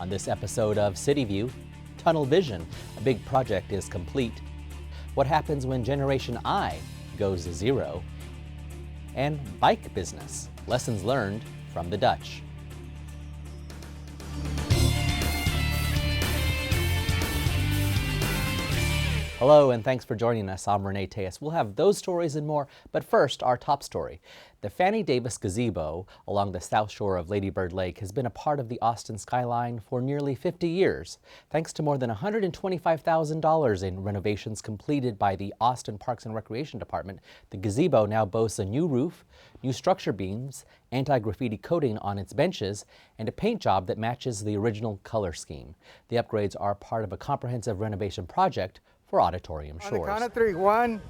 On this episode of City View, tunnel vision, a big project is complete. What happens when Generation I goes to zero? And bike business, lessons learned from the Dutch. Hello and thanks for joining us. I'm Renee Tejas. We'll have those stories and more, but first, our top story. The Fannie Davis Gazebo along the south shore of Lady Bird Lake has been a part of the Austin skyline for nearly 50 years. Thanks to more than $125,000 in renovations completed by the Austin Parks and Recreation Department, the gazebo now boasts a new roof, new structure beams, anti-graffiti coating on its benches, and a paint job that matches the original color scheme. The upgrades are part of a comprehensive renovation project for Auditorium Shores. On the count of three. 1,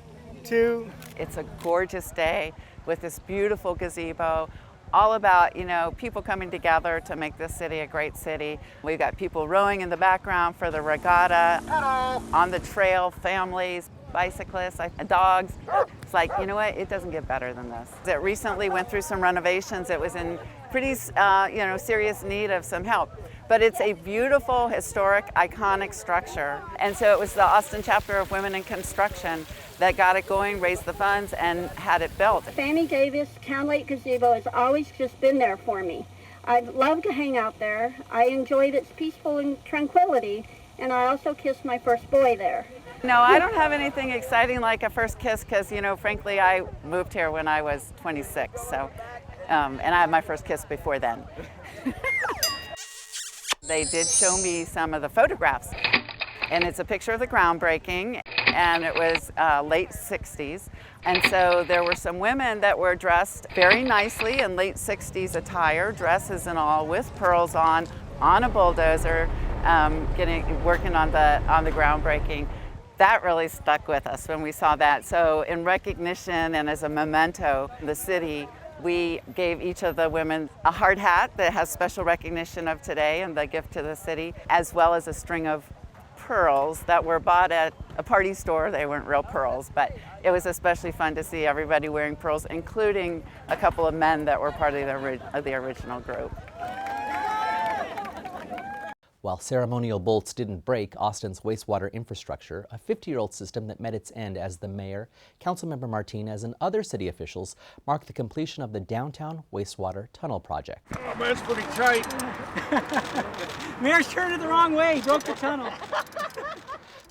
2. It's a gorgeous day with this beautiful gazebo, all about, people coming together to make this city a great city. We've got people rowing in the background for the regatta. Hello. On the trail, families, bicyclists, dogs. It's like, it doesn't get better than this. It recently went through some renovations. It was in pretty, serious need of some help. But it's a beautiful, historic, iconic structure. And so it was the Austin chapter of Women in Construction that got it going, raised the funds, and had it built. Fannie Davis Town Lake Gazebo has always just been there for me. I love to hang out there. I enjoyed its peaceful and tranquility, and I also kissed my first boy there. No, I don't have anything exciting like a first kiss because, frankly, I moved here when I was 26, so, and I had my first kiss before then. They did show me some of the photographs, and it's a picture of the groundbreaking, and it was late 60s. And so there were some women that were dressed very nicely in late 60s attire, dresses and all, with pearls on a bulldozer, working on the groundbreaking. That really stuck with us when we saw that. So in recognition and as a memento, the city, we gave each of the women a hard hat that has special recognition of today and the gift to the city, as well as a string of pearls that were bought at a party store. They weren't real pearls, but it was especially fun to see everybody wearing pearls, including a couple of men that were part of the original group. While ceremonial bolts didn't break Austin's wastewater infrastructure, a 50-year-old system that met its end as the mayor, Councilmember Martinez, and other city officials marked the completion of the downtown wastewater tunnel project. Oh, man, it's pretty tight. Mayor's turned it the wrong way. He broke the tunnel.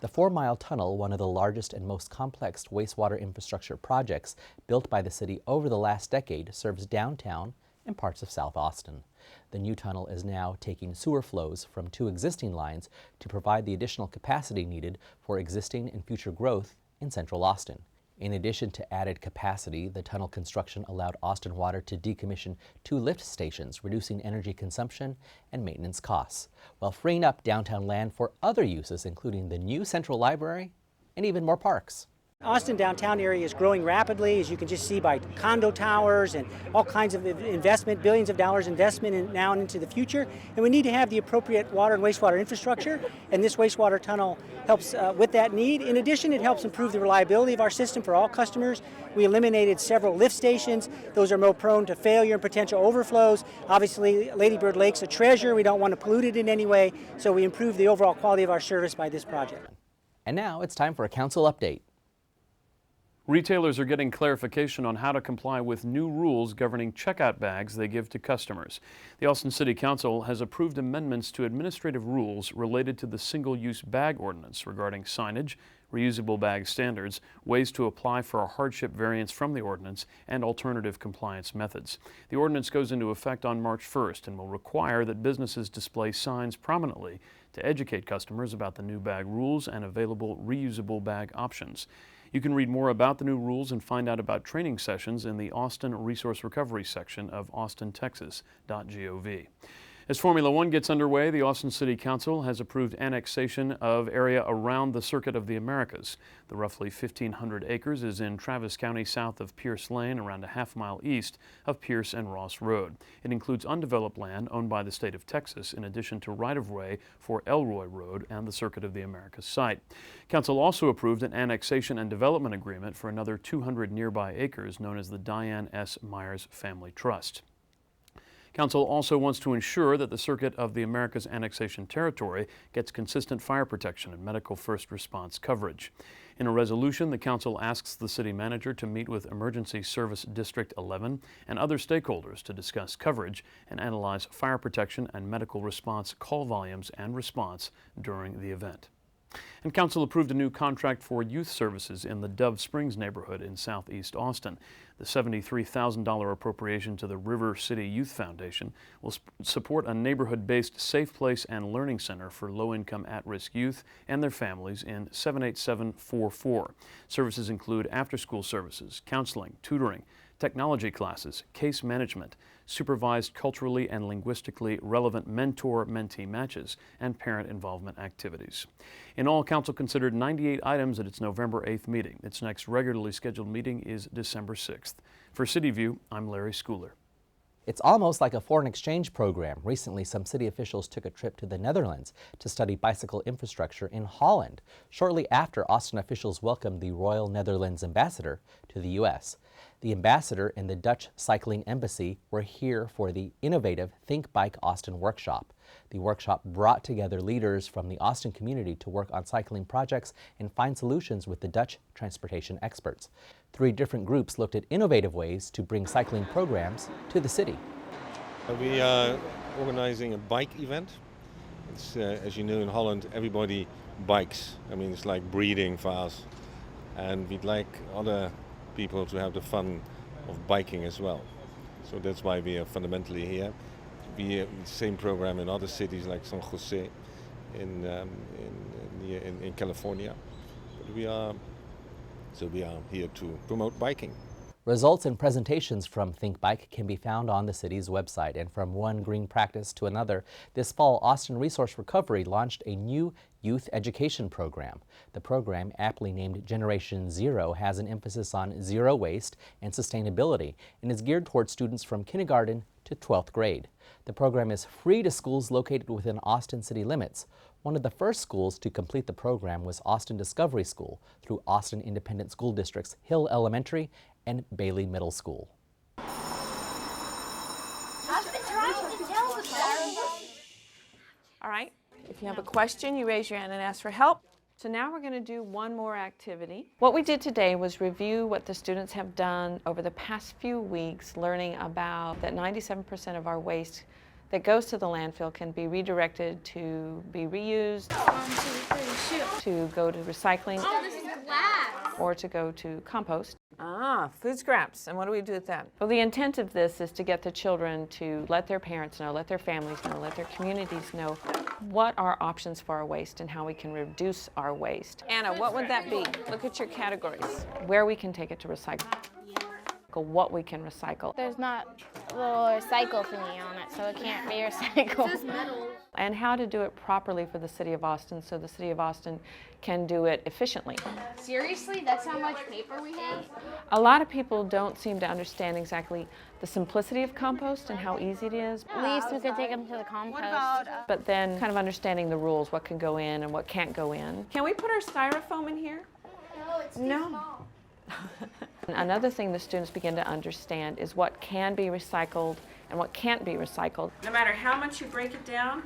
The 4-mile tunnel, one of the largest and most complex wastewater infrastructure projects built by the city over the last decade, serves downtown and parts of South Austin. The new tunnel is now taking sewer flows from 2 existing lines to provide the additional capacity needed for existing and future growth in central Austin. In addition to added capacity, the tunnel construction allowed Austin Water to decommission 2 lift stations, reducing energy consumption and maintenance costs, while freeing up downtown land for other uses, including the new Central Library and even more parks. Austin downtown area is growing rapidly, as you can just see by condo towers and all kinds of investment, billions of dollars investment now and into the future. And we need to have the appropriate water and wastewater infrastructure, and this wastewater tunnel helps with that need. In addition, it helps improve the reliability of our system for all customers. We eliminated several lift stations. Those are more prone to failure and potential overflows. Obviously, Lady Bird Lake's a treasure. We don't want to pollute it in any way, so we improve the overall quality of our service by this project. And now it's time for a council update. Retailers are getting clarification on how to comply with new rules governing checkout bags they give to customers. The Austin City Council has approved amendments to administrative rules related to the single-use bag ordinance regarding signage, reusable bag standards, ways to apply for a hardship variance from the ordinance, and alternative compliance methods. The ordinance goes into effect on March 1st and will require that businesses display signs prominently to educate customers about the new bag rules and available reusable bag options. You can read more about the new rules and find out about training sessions in the Austin Resource Recovery section of austintexas.gov. As Formula One gets underway, the Austin City Council has approved annexation of area around the Circuit of the Americas. The roughly 1,500 acres is in Travis County south of Pierce Lane, around a half-mile east of Pierce and Ross Road. It includes undeveloped land owned by the state of Texas, in addition to right-of-way for Elroy Road and the Circuit of the Americas site. Council also approved an annexation and development agreement for another 200 nearby acres known as the Diane S. Myers Family Trust. Council also wants to ensure that the Circuit of the Americas Annexation Territory gets consistent fire protection and medical first response coverage. In a resolution, the Council asks the City Manager to meet with Emergency Service District 11 and other stakeholders to discuss coverage and analyze fire protection and medical response call volumes and response during the event. And Council approved a new contract for youth services in the Dove Springs neighborhood in southeast Austin. The $73,000 appropriation to the River City Youth Foundation will support a neighborhood-based safe place and learning center for low-income at-risk youth and their families in 78744. Services include after-school services, counseling, tutoring, technology classes, case management, supervised culturally and linguistically relevant mentor-mentee matches, and parent involvement activities. In all, Council considered 98 items at its November 8th meeting. Its next regularly scheduled meeting is December 6th. For City View, I'm Larry Schooler. It's almost like a foreign exchange program. Recently, some city officials took a trip to the Netherlands to study bicycle infrastructure in Holland, shortly after Austin officials welcomed the Royal Netherlands ambassador to the U.S. The ambassador and the Dutch Cycling Embassy were here for the innovative Think Bike Austin workshop. The workshop brought together leaders from the Austin community to work on cycling projects and find solutions with the Dutch transportation experts. 3 different groups looked at innovative ways to bring cycling programs to the city. We are organizing a bike event. It's, as you know, in Holland, everybody bikes. I mean, it's like breeding for us. And we'd like other people to have the fun of biking as well. So that's why we are fundamentally here. We have the same program in other cities like San Jose in California. But we are here to promote biking. Results and presentations from Think Bike can be found on the city's website. And from one green practice to another, this fall, Austin Resource Recovery launched a new youth education program. The program, aptly named Generation Zero, has an emphasis on zero waste and sustainability and is geared toward students from kindergarten to 12th grade. The program is free to schools located within Austin city limits. One of the first schools to complete the program was Austin Discovery School through Austin Independent School District's Hill Elementary and Bailey Middle School. I've been trying to tell the story. All right, if you have a question, you raise your hand and ask for help. So now we're going to do one more activity. What we did today was review what the students have done over the past few weeks, learning about that 97% of our waste that goes to the landfill can be redirected to be reused, 1, 2, 3, shoot. to go to recycling, Oh, this is glass. or to go to compost. Food scraps. And what do we do with that? Well, the intent of this is to get the children to let their parents know, let their families know, let their communities know what are options for our waste and how we can reduce our waste. Anna, what would that be? Look at your categories. Where we can take it to recycle, what we can recycle, There's not a little recycle thingy on it, so it can't be recycled. This is metal. and how to do it properly for the City of Austin so the City of Austin can do it efficiently. Seriously? That's how much paper we have? A lot of people don't seem to understand exactly the simplicity of compost and how easy it is, At least we could take them to the compost. but then kind of understanding the rules, what can go in and what can't go in. Can we put our styrofoam in here? No, it's too small. Another thing the students begin to understand is what can be recycled and what can't be recycled. No matter how much you break it down,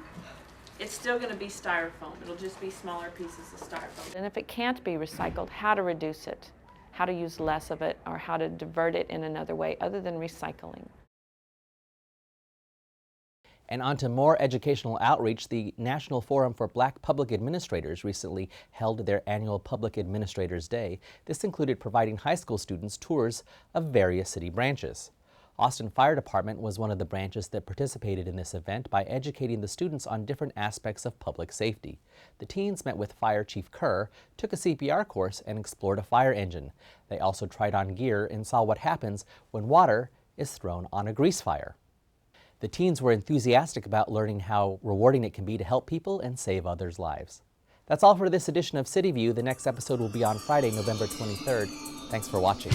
it's still going to be styrofoam. It'll just be smaller pieces of styrofoam. And if it can't be recycled, how to reduce it, how to use less of it, or how to divert it in another way other than recycling. And on to more educational outreach, the National Forum for Black Public Administrators recently held their annual Public Administrators Day. This included providing high school students tours of various city branches. Austin Fire Department was one of the branches that participated in this event by educating the students on different aspects of public safety. The teens met with Fire Chief Kerr, took a CPR course, and explored a fire engine. They also tried on gear and saw what happens when water is thrown on a grease fire. The teens were enthusiastic about learning how rewarding it can be to help people and save others' lives. That's all for this edition of City View. The next episode will be on Friday, November 23rd. Thanks for watching.